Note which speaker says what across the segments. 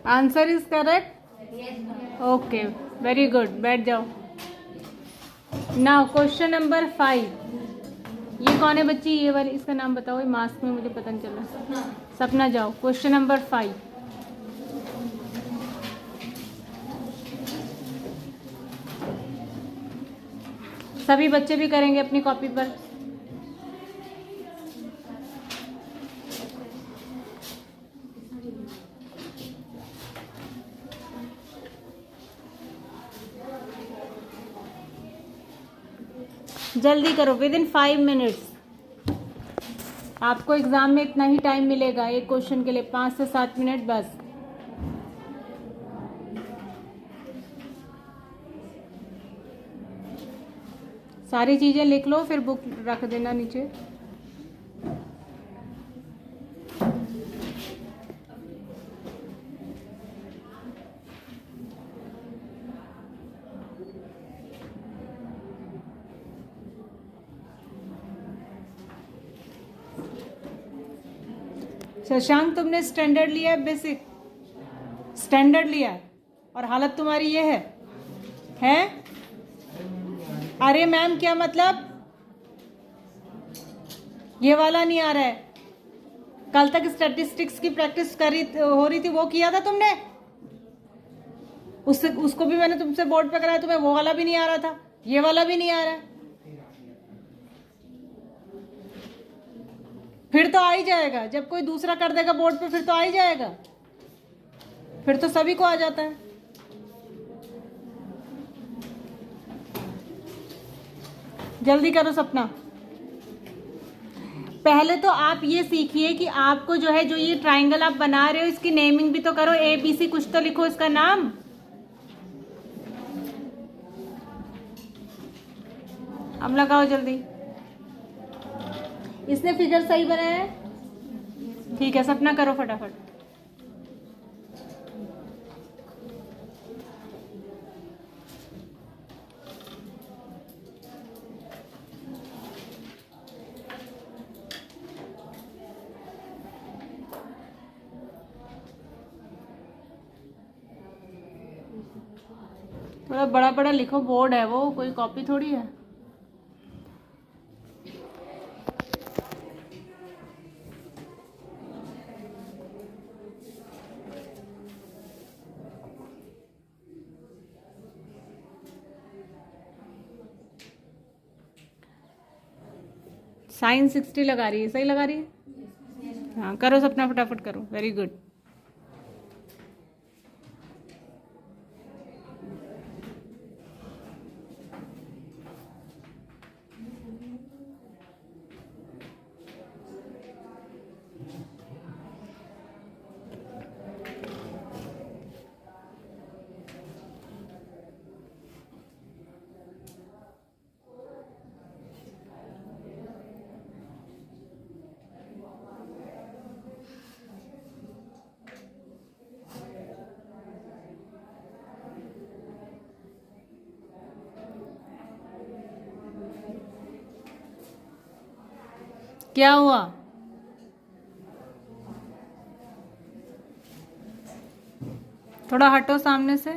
Speaker 1: Answer is correct. Okay, very good, बैठ जाओ। Now question number 5। ये कौन है बच्ची? ये वाली, इसका नाम बताओ। ये मास्क में मुझे पता नहीं चल रहा। सपना जाओ, क्वेश्चन नंबर 5। सभी बच्चे भी करेंगे अपनी कॉपी पर। जल्दी करो, विद इन 5 मिनट्स। आपको एग्जाम में इतना ही टाइम मिलेगा एक क्वेश्चन के लिए, 5 से 7 मिनट बस। सारी चीजें लिख लो, फिर बुक रख देना नीचे। शशांक, तुमने स्टैंडर्ड लिया है, बेसिक स्टैंडर्ड लिया है, और हालत तुम्हारी ये है? अरे मैम, क्या मतलब? ये वाला नहीं आ रहा है? कल तक स्टैटिस्टिक्स की प्रैक्टिस हो रही थी, वो किया था तुमने? उसको भी मैंने तुमसे बोर्ड पे कराया, तुम्हें वो वाला भी नहीं आ रहा था, ये वाला भी नहीं आ रहा है। फिर तो आ ही जाएगा, जब कोई दूसरा कर देगा बोर्ड पे, फिर तो आ ही जाएगा, फिर तो सभी को आ जाता है। जल्दी करो सपना। पहले तो आप ये सीखिए कि आपको जो है, जो ये ट्राइंगल आप बना रहे हो, इसकी नेमिंग भी तो करो। ABC कुछ तो लिखो इसका नाम। अब लगाओ जल्दी। इसने फिगर सही बनाया है? ठीक है, सपना करो फटाफट। थोड़ा बड़ा बड़ा लिखो, बोर्ड है वो, कोई कॉपी थोड़ी है। साइन 60 लगा रही है, सही लगा रही है? हाँ, करो सपना, फटाफट करो, वेरी गुड। क्या हुआ? थोड़ा हटो सामने से।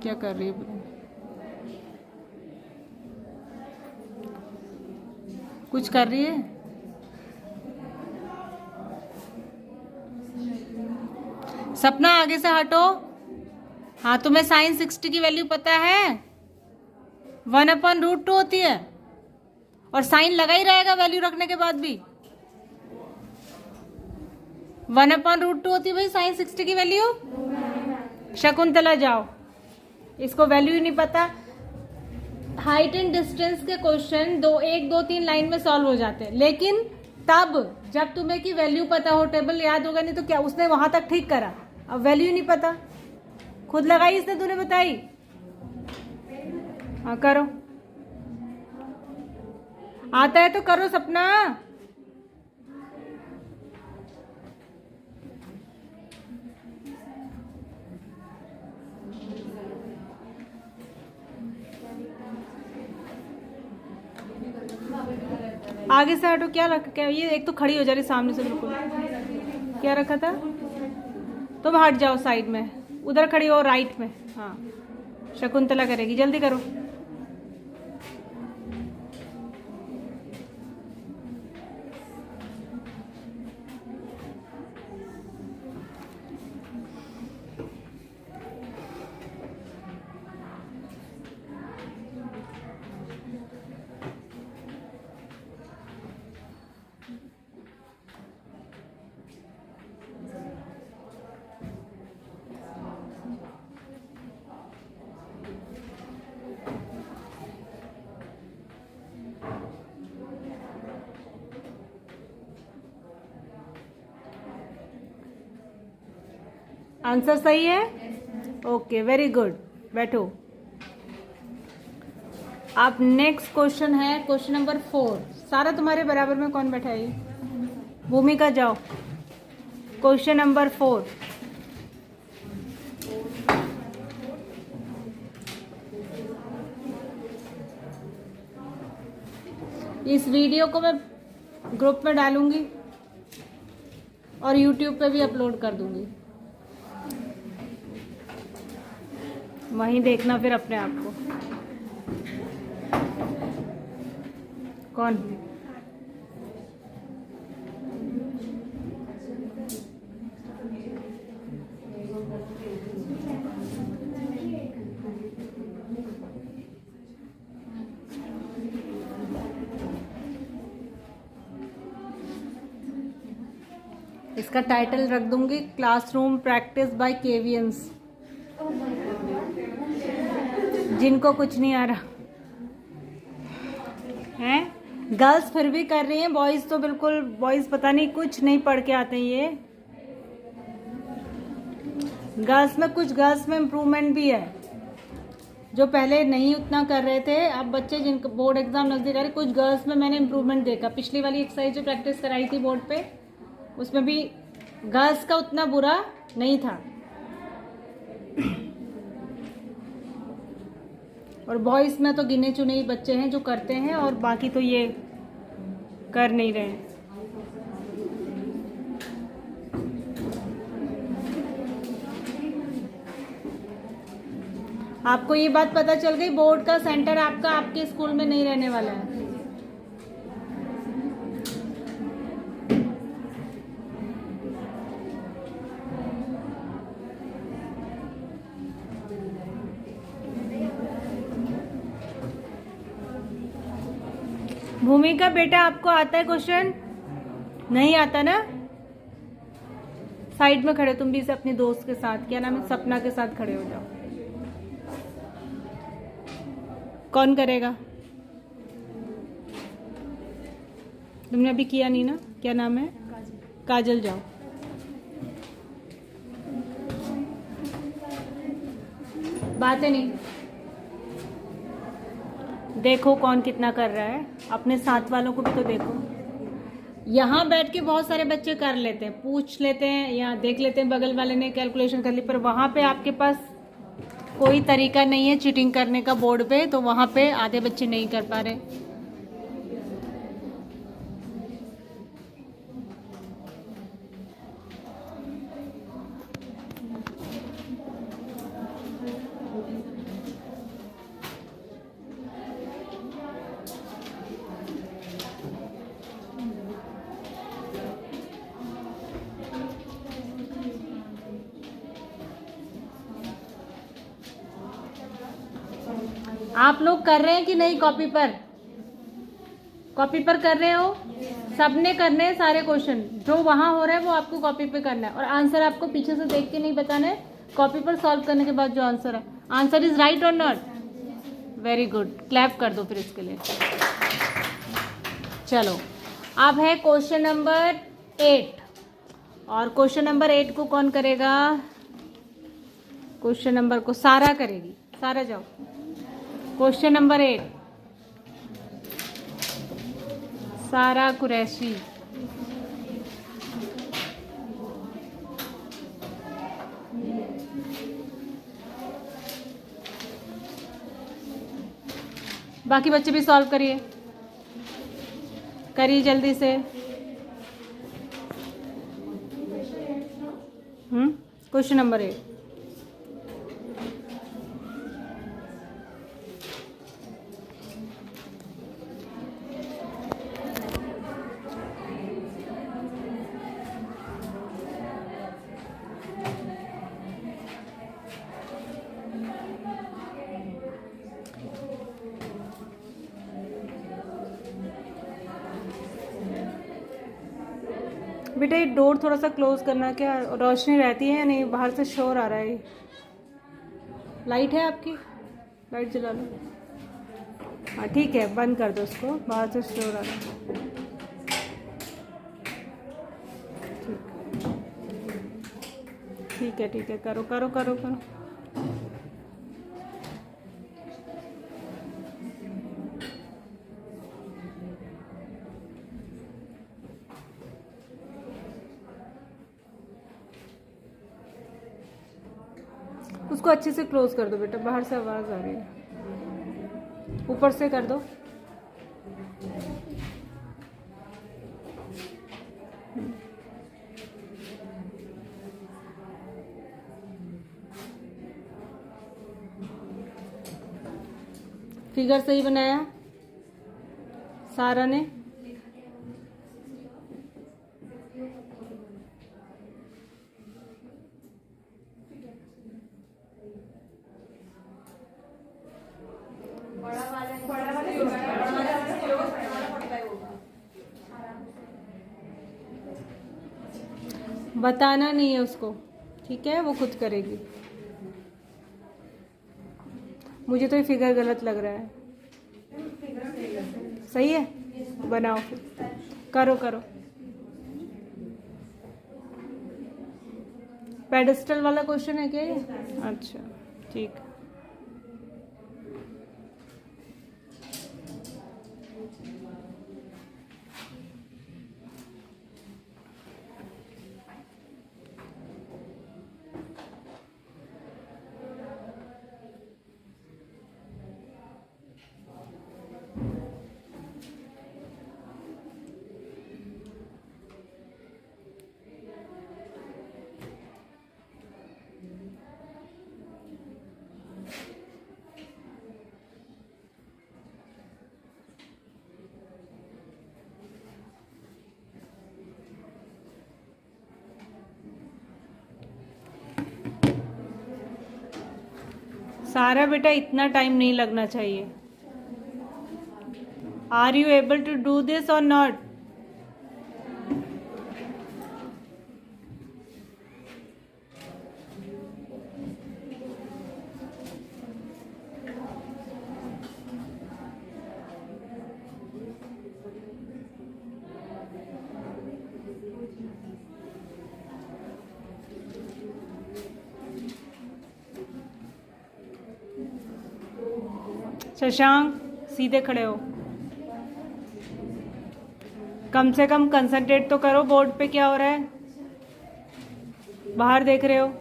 Speaker 1: क्या कर रही है? कुछ कर रही है? सपना, आगे से हटो। हाँ, तुम्हें साइन 60 की वैल्यू पता है? 1/√2 होती है, और साइन लगा ही रहेगा वैल्यू रखने के बाद भी। 1/√2 होती है भाई साइन 60 की वैल्यू। शकुंतला जाओ, इसको वैल्यू ही नहीं पता। हाइट एंड डिस्टेंस के क्वेश्चन 1 2 3 लाइन में सॉल्व हो जाते हैं, लेकिन तब जब तुम्हें की वैल्यू पता हो, टेबल याद होगा, नहीं तो क्या उसने वहां तक ठीक करा, अब वैल्यू नहीं पता। खुद लगाई इसने, तूने बताई? हाँ करो, आता है तो करो सपना। आगे से हटो। क्या रखा? क्या ये एक तो खड़ी हो जा रही सामने से बिल्कुल। क्या रखा था? तुम हट जाओ साइड में, उधर खड़ी हो राइट में। हाँ, शकुंतला करेगी, जल्दी करो। आंसर सही है? Okay, very good. बैठो। आप नेक्स्ट क्वेश्चन है क्वेश्चन नंबर 4। सारा तुम्हारे बराबर में कौन बैठा है? भूमिका जाओ। Question number 4। इस वीडियो को मैं ग्रुप में डालूंगी और यूट्यूब पे भी अपलोड कर दूंगी, वहीं देखना फिर अपने आप को। कौन? इसका टाइटल रख दूंगी क्लासरूम प्रैक्टिस बाय केवियंस, जिनको कुछ नहीं आ रहा है। गर्ल्स फिर भी कर रही हैं, बॉयज तो बिल्कुल, बॉयज पता नहीं कुछ नहीं पढ़ के आते हैं। ये गर्ल्स में, कुछ गर्ल्स में इम्प्रूवमेंट भी है, जो पहले नहीं उतना कर रहे थे। अब बच्चे जिनका बोर्ड एग्जाम नजदीक आ रहे, कुछ गर्ल्स में मैंने इम्प्रूवमेंट देखा। पिछली वाली एक्सरसाइज जो प्रैक्टिस कराई थी बोर्ड पे, उसमें भी गर्ल्स का उतना बुरा नहीं था, और बॉयज में तो गिने चुने ही बच्चे हैं जो करते हैं, और बाकी तो ये कर नहीं रहे हैं। आपको ये बात पता चल गई, बोर्ड का सेंटर आपका आपके स्कूल में नहीं रहने वाला है। भूमिका बेटा, आपको आता है क्वेश्चन? नहीं आता ना? साइड में खड़े तुम भी से अपनी दोस्त के साथ, क्या नाम है, सपना के साथ खड़े हो जाओ। कौन करेगा? तुमने अभी किया नहीं ना? क्या नाम है? काजल जाओ। बातें नहीं, देखो कौन कितना कर रहा है, अपने साथ वालों को भी तो देखो। यहाँ बैठ के बहुत सारे बच्चे कर लेते हैं, पूछ लेते हैं या देख लेते हैं बगल वाले ने कैलकुलेशन कर ली, पर वहाँ पे आपके पास कोई तरीका नहीं है चीटिंग करने का बोर्ड पे, तो वहाँ पे आधे बच्चे नहीं कर पा रहे। आप लोग कर रहे हैं कि नहीं? कॉपी पर, कॉपी पर कर रहे हो? सबने करने हैं सारे क्वेश्चन, जो वहां हो रहा है वो आपको कॉपी पे करना है, और आंसर आपको पीछे से देख के नहीं बताना है, कॉपी पर सॉल्व करने के बाद जो आंसर है, आंसर इज राइट और नॉट? वेरी गुड, क्लैप कर दो फिर इसके लिए। चलो, अब है क्वेश्चन नंबर 8, और क्वेश्चन नंबर 8 को कौन करेगा? क्वेश्चन नंबर को सारा करेगी। सारा जाओ। क्वेश्चन नंबर 8, सारा कुरैशी। बाकी बच्चे भी सॉल्व करिए। करिए जल्दी से। Question number 8। बेटा ये डोर थोड़ा सा क्लोज करना, क्या रोशनी रहती है या नहीं? बाहर से शोर आ रहा है। लाइट है आपकी? लाइट जला लो। हाँ ठीक है, बंद कर दो उसको, बाहर से शोर आ रहा है। ठीक है ठीक है, करो करो करो करो। उसको अच्छे से क्लोज कर दो बेटा, बाहर से आवाज़ आ रही है। ऊपर से कर दो। फिगर सही बनाया सारा ने? बताना नहीं है उसको, ठीक है? वो खुद करेगी। मुझे तो ये फिगर गलत लग रहा है। सही है, बनाओ फिर, करो करो। पेडिस्टल वाला क्वेश्चन है क्या ये? अच्छा ठीक। सारा बेटा इतना टाइम नहीं लगना चाहिए। Are you able to do this or not? Shashank सीधे खड़े हो, कम से कम कंसंट्रेट तो करो बोर्ड पे क्या हो रहा है। बाहर देख रहे हो?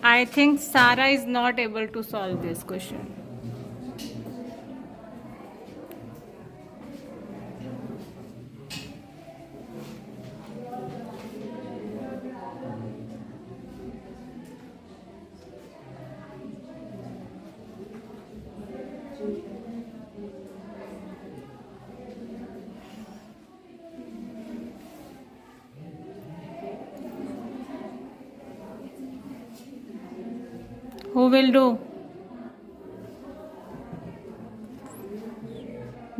Speaker 1: I think Sara is not able to solve this question. Who will do?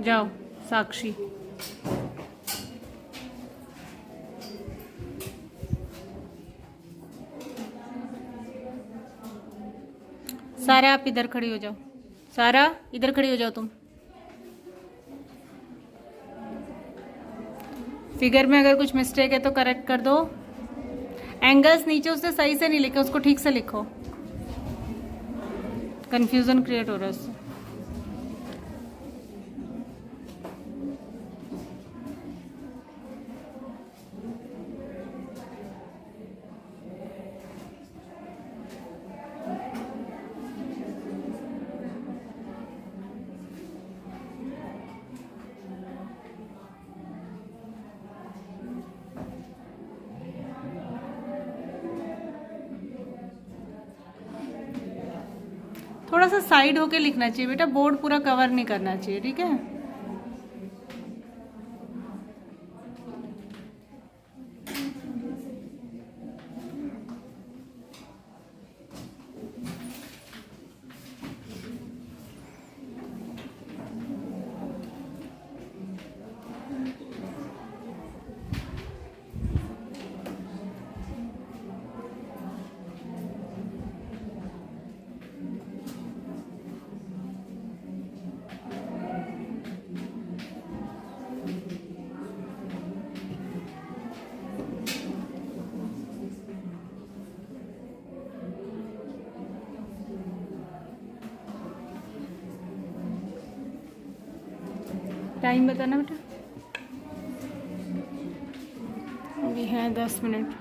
Speaker 1: जाओ साक्षी। सारा आप इधर खड़ी हो जाओ। सारा इधर खड़ी हो जाओ तुम। फिगर में अगर कुछ मिस्टेक है तो करेक्ट कर दो। एंगल्स नीचे उसने सही से नहीं लिखे, उसको ठीक से लिखो, कंफ्यूजन क्रिएट हो रहा है उससे। थोड़ा सा साइड होके लिखना चाहिए बेटा, बोर्ड पूरा कवर नहीं करना चाहिए, ठीक है। टाइम बताना बेटा, अभी है 10 मिनट।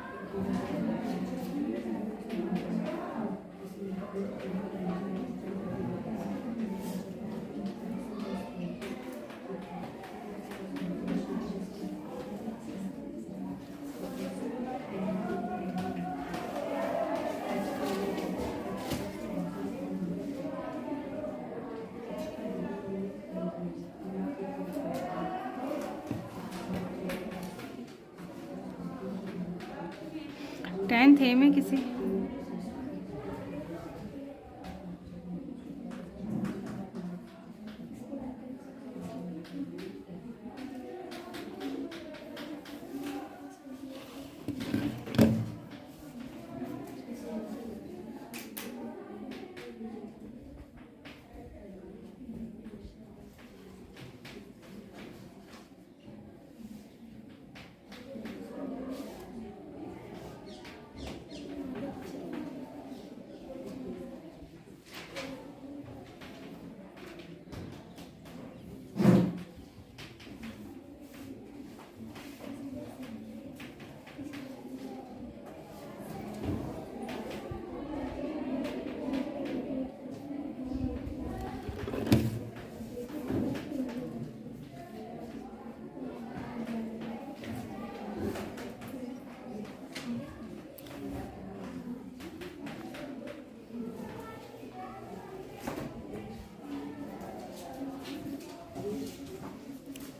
Speaker 1: टेंथ है में किसी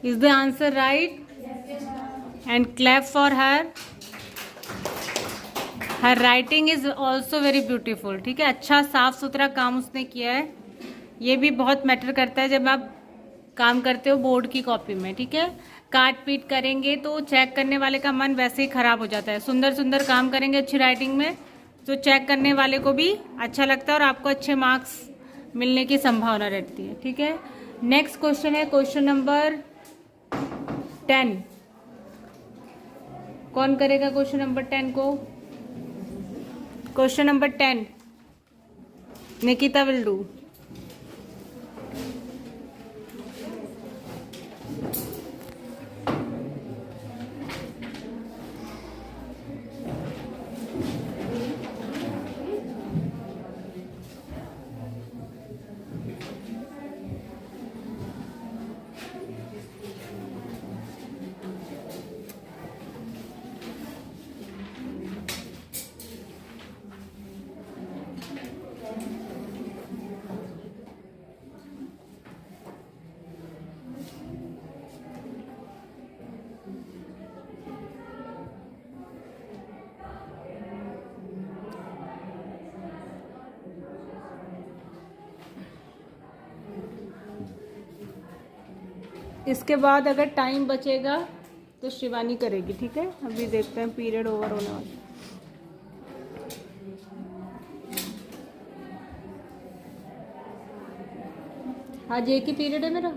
Speaker 1: Is the answer right? And clap for her. Her writing is also very beautiful. ठीक है, अच्छा साफ सुथरा काम उसने किया है। ये भी बहुत मैटर करता है जब आप काम करते हो बोर्ड की कॉपी में, ठीक है। काट पीट करेंगे तो चेक करने वाले का मन वैसे ही खराब हो जाता है। सुंदर सुंदर काम करेंगे अच्छी राइटिंग में तो चेक करने वाले को भी अच्छा लगता है और आपको अच्छे मार्क्स मिलने की संभावना रहती है, ठीक है। नेक्स्ट क्वेश्चन है क्वेश्चन नंबर 10। कौन करेगा क्वेश्चन नंबर 10 को? Question number 10 Nikita will do. इसके बाद अगर टाइम बचेगा तो शिवानी करेगी, ठीक है। अभी देखते हैं पीरियड ओवर होने वाला। आज एक ही पीरियड है मेरा।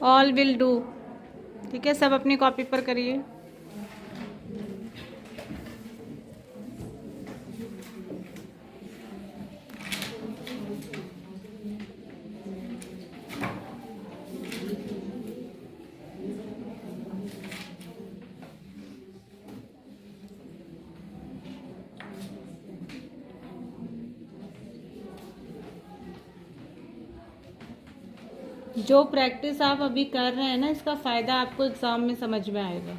Speaker 1: All will do. ठीक है, सब अपनी कॉपी पर करिए। जो प्रैक्टिस आप अभी कर रहे हैं ना, इसका फ़ायदा आपको एग्ज़ाम में समझ में आएगा।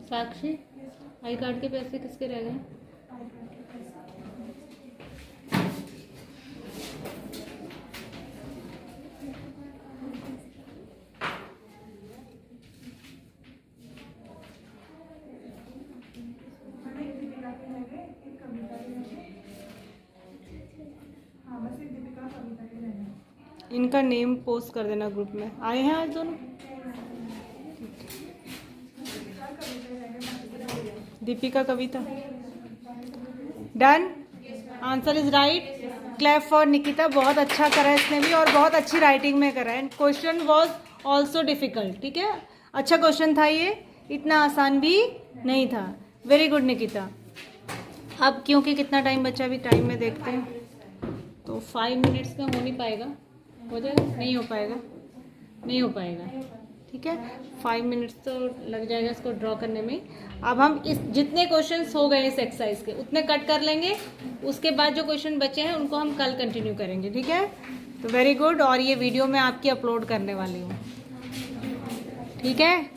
Speaker 1: साक्षी, आई कार्ड के पैसे किसके रह गए? इनका नेम पोस्ट कर देना ग्रुप में। आए हैं आज दोनों? Deepika, Kavita. Done, answer is right. Clap for Nikita, बहुत अच्छा करा इसने भी और बहुत अच्छी राइटिंग में करा है। Question was also difficult. ठीक है, अच्छा क्वेश्चन था ये, इतना आसान भी नहीं था। Very good Nikita. अब क्योंकि कितना टाइम बचा, अभी टाइम में देखते हैं, तो 5 मिनट्स का हो नहीं पाएगा। हो जाएगा? नहीं हो पाएगा, नहीं हो पाएगा। ठीक है, 5 मिनट्स तो लग जाएगा इसको ड्रॉ करने में। अब हम इस जितने क्वेश्चंस हो गए इस एक्सरसाइज के उतने कट कर लेंगे, उसके बाद जो क्वेश्चन बचे हैं उनको हम कल कंटिन्यू करेंगे। ठीक है, तो वेरी गुड। और ये वीडियो मैं आपकी अपलोड करने वाली हूँ। ठीक है।